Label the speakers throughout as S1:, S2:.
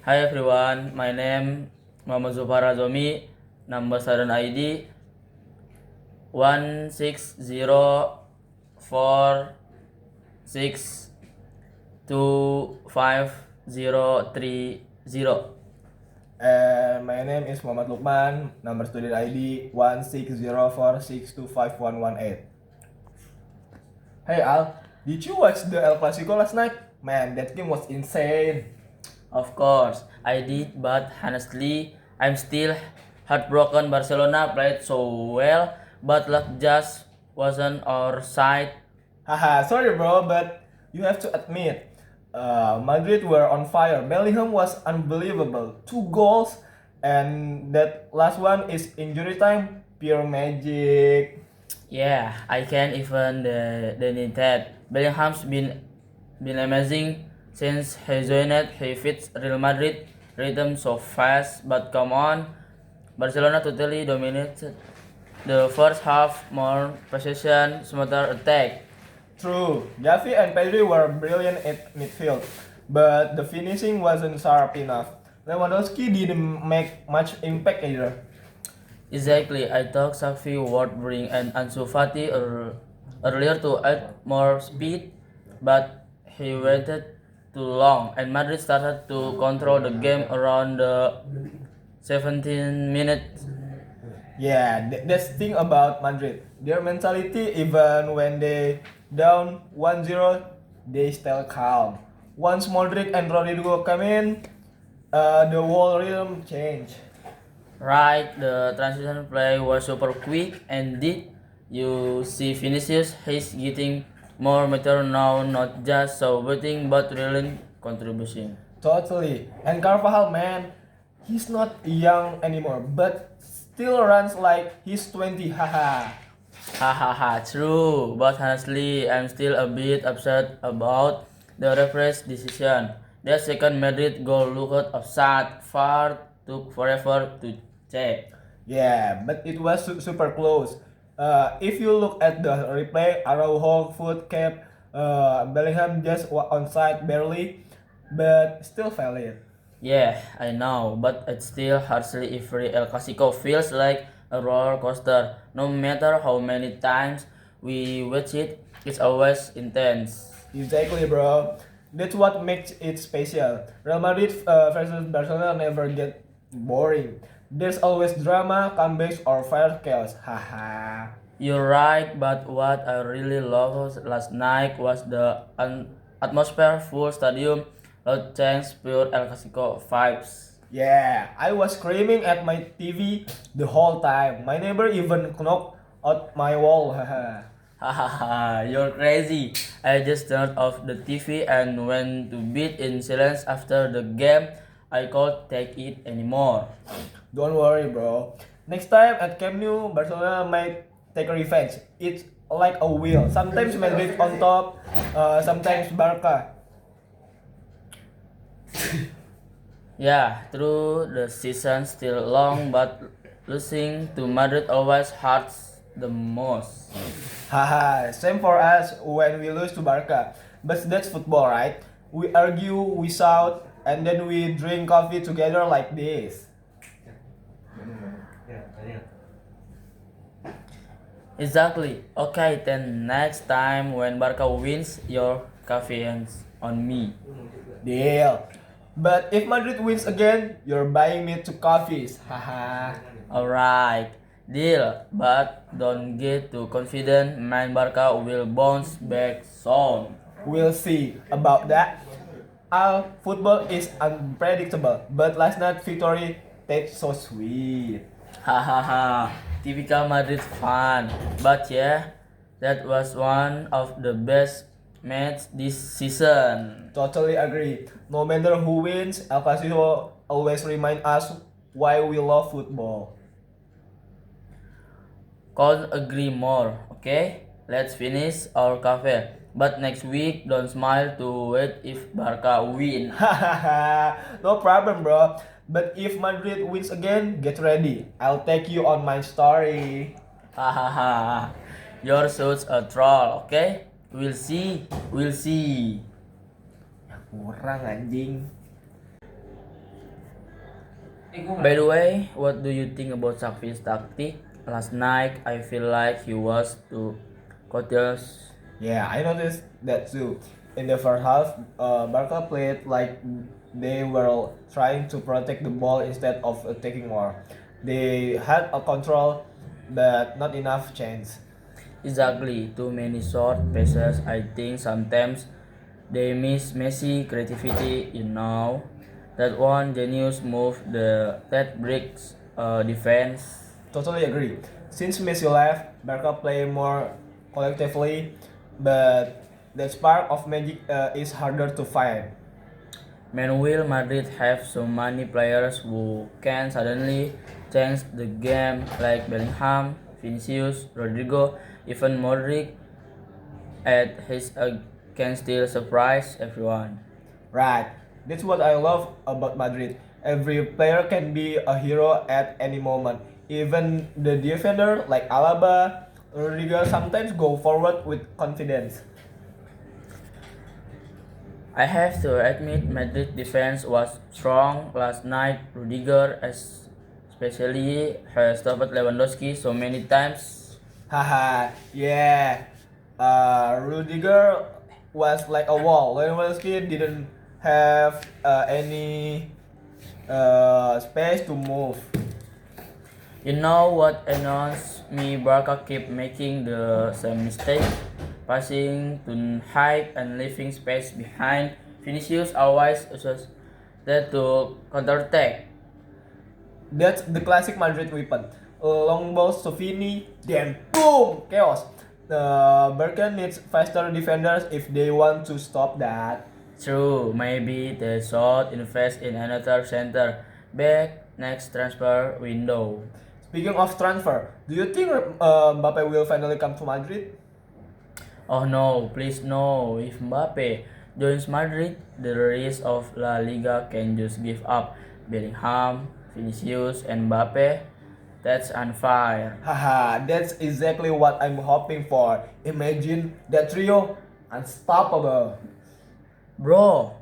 S1: Hi everyone, my name Muhammad Zufar Azomi, number student ID 160462530.
S2: And my name is Muhammad Lukman, number student ID 16046251118. Hey Al, did you watch the El Clasico last night? Man, that game was insane.
S1: Of course, I did, but honestly, I'm still heartbroken. Barcelona played so well, but luck just wasn't our side.
S2: Haha, sorry bro, but you have to admit, Madrid were on fire. Bellingham was unbelievable. 2 goals, and that last one is injury time. Pure magic.
S1: Yeah, I can't even deny that. Bellingham's been amazing since he joined. He fits Real Madrid rhythm so fast, but come on, Barcelona totally dominated the first half. More possession, smarter attack.
S2: True, Gavi and Pedri were brilliant at midfield, but the finishing wasn't sharp enough. Lewandowski didn't make much impact either.
S1: Exactly, I thought Xavi would bring an Ansu Fati earlier to add more speed, but he waited too long, and Madrid started to control the game around the 17 minutes.
S2: Yeah, that's the thing about Madrid. Their mentality, even when they down 1-0, they still calm. Once Modric and Rodrigo come in, the whole rhythm changed.
S1: Right, the transition play was super quick, and did you see Vinicius? He's getting more mature now, not just celebrating but really contributing.
S2: Totally. And Carvajal, man, he's not young anymore, but still runs like he's 20. Haha.
S1: Hahaha, true. But honestly, I'm still a bit upset about the referee's decision. That second Madrid goal looked offside. VAR took forever to check.
S2: Yeah, but it was super close. If you look at the replay, Araujo foot kept Bellingham just onside barely, but still valid.
S1: Yeah, I know, but it's still hardly every El Clasico feels like a roller coaster. No matter how many times we watch it, it's always intense.
S2: Exactly, bro. That's what makes it special. Real Madrid versus Barcelona never get boring. There's always drama, comebacks, or fire chaos. Haha.
S1: You're right, but what I really loved last night was the atmosphere, full stadium, loud chants, pure El Clasico vibes.
S2: Yeah, I was screaming at my TV the whole time. My neighbor even knocked out my wall. Haha.
S1: Hahaha, you're crazy. I just turned off the TV and went to bed in silence after the game. I can't take it anymore.
S2: Don't worry, bro. Next time at Camp Nou, Barcelona might take a revenge. It's like a wheel. Sometimes Madrid on top, sometimes Barca.
S1: Yeah, true, the season still long, but losing to Madrid always hurts the most.
S2: Haha, same for us when we lose to Barca. But that's football, right? We argue, we shout, and then we drink coffee together like this.
S1: Exactly. Okay, then next time when Barca wins, your confiance on me.
S2: Deal. But if Madrid wins again, you're buying me two coffees. Haha.
S1: Alright, deal. But don't get too confident. Man, Barca will bounce back soon.
S2: We'll see about that. Our football is unpredictable, but last night victory tastes so sweet.
S1: Hahaha, typical Madrid fan. But yeah, that was one of the best matches this season.
S2: Totally agree. No matter who wins, El Clasico always remind us why we love football.
S1: Can't agree more. Okay, let's finish our cafe. But next week, don't smile to wait if Barca win.
S2: No problem, bro. But if Madrid wins again, get ready. I'll take you on my story.
S1: Hahaha, you're such a troll. Okay, we'll see. We'll see.
S2: Kurang anjing.
S1: By the way, what do you think about Xavi's tactic? Last night, I feel like he was too cautious.
S2: Yeah, I noticed that too. In the first half, Barca played like they were trying to protect the ball instead of attacking more. They had a control, but not enough chance.
S1: Exactly, too many short passes. I think sometimes they miss Messi creativity. That one genius move that breaks defense.
S2: Totally agree. Since Messi left, Barca play more collectively, but that spark of magic is harder to find.
S1: Meanwhile, Madrid have so many players who can suddenly change the game, like Bellingham, Vinicius, Rodrigo, even Modric. At his can still surprise everyone.
S2: Right. That's what I love about Madrid. Every player can be a hero at any moment. Even the defender like Alaba, Rodrigo sometimes go forward with confidence.
S1: I have to admit Madrid defense was strong last night. Rudiger especially has stopped Lewandowski so many times.
S2: Haha, yeah. Rudiger was like a wall. Lewandowski didn't have any space to move.
S1: You know what annoys me? Barca keep making the same mistake, passing too high and leaving space behind. Vinicius always uses that to counterattack.
S2: That's the classic Madrid weapon. Long balls to Vini, then boom, chaos. Barca needs faster defenders if they want to stop that.
S1: True, maybe they should invest in another center back next transfer window.
S2: Speaking of transfer, do you think Mbappe will finally come to Madrid?
S1: Oh no, please no. If Mbappe joins Madrid, the rest of La Liga can just give up. Bellingham, Vinicius, and Mbappe, that's unfair.
S2: Haha, that's exactly what I'm hoping for. Imagine that trio, unstoppable.
S1: Bro,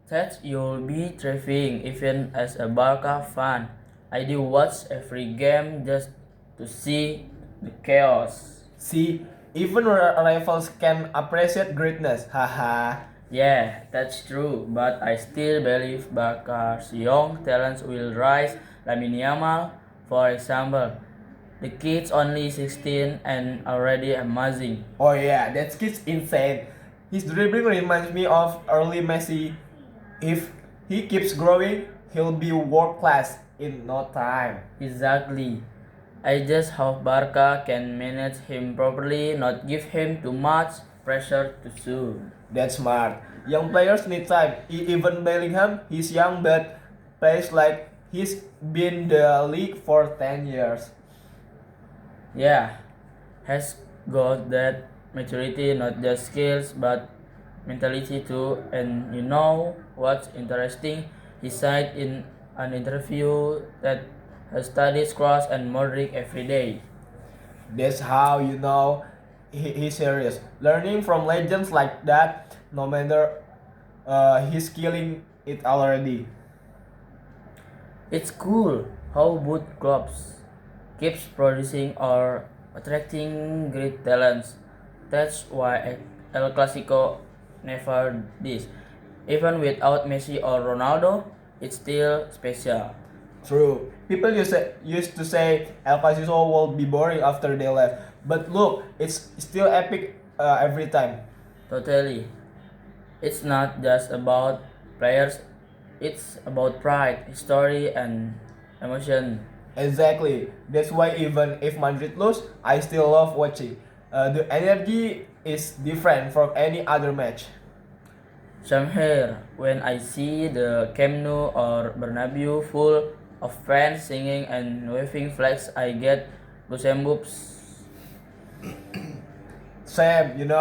S1: that you'll be thriving even as a Barca fan. I do watch every game just to see the chaos.
S2: See, even rivals can appreciate greatness. Haha.
S1: Yeah, that's true, but I still believe Barca's young talents will rise. Lamine Yamal, for example, the kid's only 16 and already amazing.
S2: Oh yeah, that kid's insane. His dribbling reminds me of early Messi. If he keeps growing, he'll be world class in no time.
S1: Exactly. I just hope Barca can manage him properly, not give him too much pressure too soon.
S2: That's smart. Young players need time. Even Bellingham, he's young but plays like he's been the league for 10 years.
S1: Yeah, has got that maturity, not just skills, but mentality too. And you know what's interesting? He said in an interview that he studies Cross and Modric every day.
S2: That's how you know he's serious. Learning from legends like that, no matter he's killing it already.
S1: It's cool how both clubs keeps producing or attracting great talents. That's why El Clasico never this. Even without Messi or Ronaldo, it's still special.
S2: True. People used to say El Clasico will be boring after they left, but look, it's still epic every time.
S1: Totally. It's not just about players, it's about pride, history, and emotion.
S2: Exactly. That's why even if Madrid lose, I still love watching. The energy is different from any other match.
S1: Same here, when I see the Camp Nou or Bernabeu full of fans singing and waving flags, I get goosebumps.
S2: Same,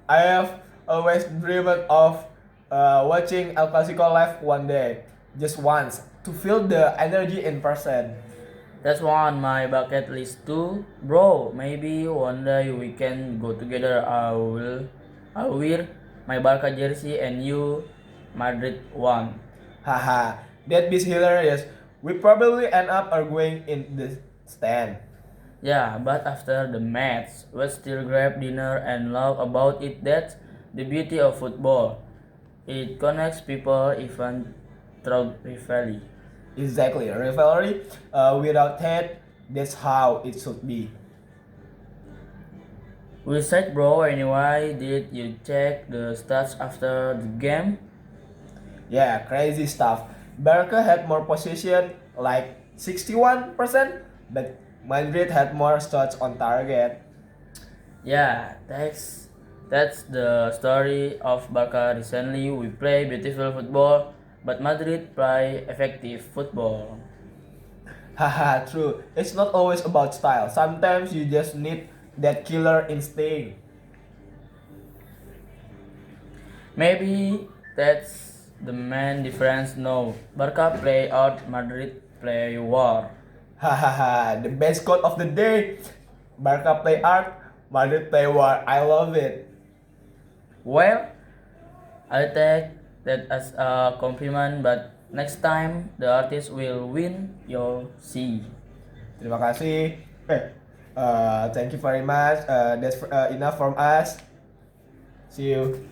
S2: I have always dreamed of watching El Clasico live one day, just once, to feel the energy in person.
S1: That's one my bucket list too, bro. Maybe one day we can go together. I'll wear my Barca jersey and you Madrid one.
S2: Haha, that'd be hilarious. we probably end up arguing in the stand.
S1: Yeah, but after the match, we still grab dinner and laugh about it. That's the beauty of football. It connects people even through rivalry.
S2: Exactly, a rivalry without hate, that's how it should be.
S1: We said, bro, anyway, did you check the stats after the game?
S2: Yeah, crazy stuff. Barca had more possession, like 61%, but Madrid had more shots on target.
S1: Yeah, that's the story of Barca recently. We play beautiful football, but Madrid play effective football.
S2: Haha, true. It's not always about style. Sometimes you just need that killer instinct.
S1: Maybe that's the main difference now. Barca play out, Madrid play war.
S2: Hahaha, the best quote of the day. Barca play art, Madrid play war. I love it.
S1: Well, I take that as a compliment, but next time the artist will win, you'll see.
S2: Terima kasih. Thank you very much. That's enough from us. See you.